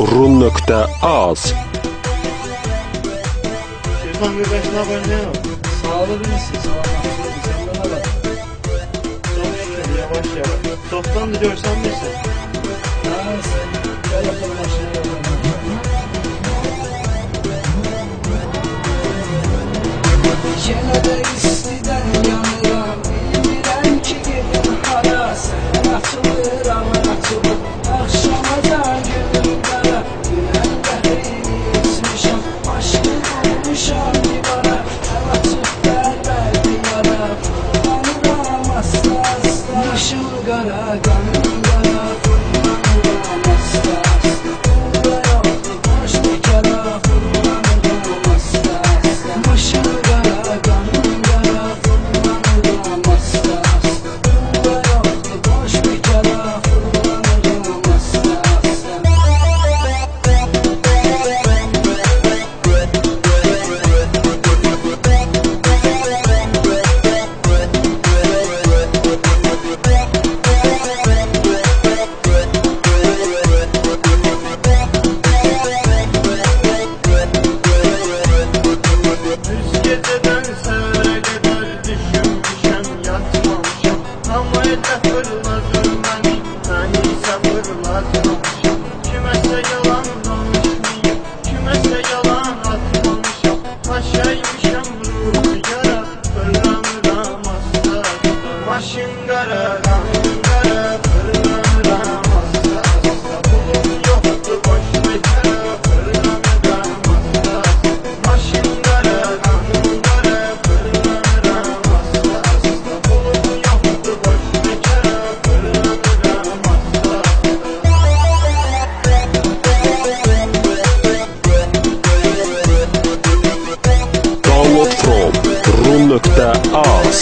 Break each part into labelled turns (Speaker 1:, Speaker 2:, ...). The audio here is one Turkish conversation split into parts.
Speaker 1: 3w.run.az
Speaker 2: Şirkan bir başına abone ol.
Speaker 3: Sağlığı bilirsin, sağlığı. Sen bana bak.
Speaker 2: Çok şükür yavaş yavaş. Çoktan da görsen misin?
Speaker 3: Ha, sen gel yapalım başına yapalım. Yenədə istidən yanıram, bilmirəm ki gedim hara. Sənə açılıram, açılır axşamacan günüm qara. Dünən qəhrini içmişəm, aşkın olmuşam divara. Əl açıb bərbədi yara, fırlanıram asla asla. Başım qara, qanım qara, fırlanıram asla asla. Burada yoxdur boş bekara, fırlanıram asla asla. Başım qara, qanım qara, fırlanıram asla asla. Burada yoxdur boş bekara, fırlanıram asla asla.
Speaker 2: Üç geceden səhərə qədər düşünmüşəm, yatmamışam. Amma elə fırladır məni isə fırlatmamışam. Kiməsə yalan danışmayım, kiməsə yalan atmamışam. Aşaymışam ruhu yara, fırlanıram asla. Başım qara, qanım qara, fırlanıram asla asla. Pulum yoxdur boş bekara, fırlanıram asla asla. Başım qara, qanım qara, fırlanıram asla asla. Pulum yoxdur boş bekara, fırlanıram asla asla.
Speaker 1: Download from run.az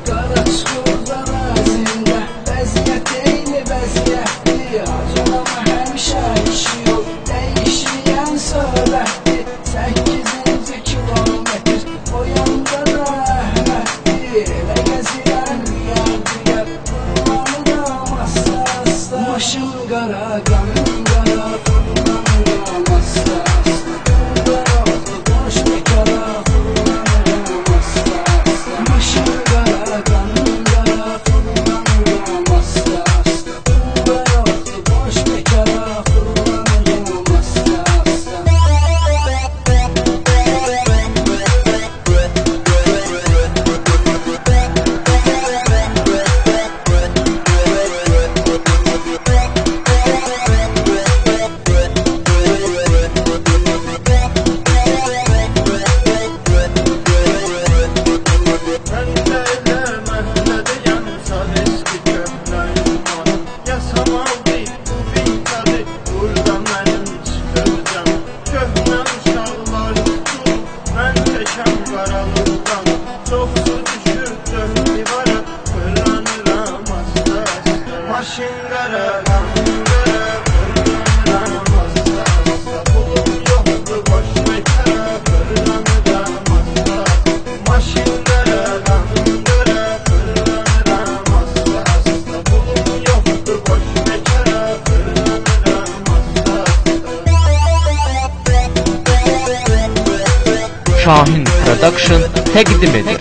Speaker 3: Qara çukurlar əzində, vəziyyət eyni vəziyyətdir. Acılama həmişə işi yox, dəyişməyən söhbətdir. 8-ci kilometr, o yanda da Əhməddir. Elə gəzirəm diyar-diyar, fırlanıram asla asla. Başım qara, qanım qara, fırlanıram asla asla. Burada yoxdur boş bekara, fırlanıram asla asla. Başım qara, qanım qara, fırlanıram asla asla. Burada yoxdur boş bekara, fırlanıram asla asla.
Speaker 2: Mən də elə məhəllədəyəm, eski köhnəyim var. Yasamaldı bu bintadı, burada mənim çıxırcam. Köhnə uşaqlar tutur, mən təkəm qaralıqdan. Çox su düşür dörd divara, fırlanıram asla asla. Başım qara, qanım qara, fırlanıram asla asla. Pulum yoxdur boş bekara, fırlanıram asla asla. Başım qara, qanım qara, fırlanıram asla asla. Pulum yoxdur boş bekara, fırlanıram asla asla.
Speaker 4: Şahin Production təqdim edir.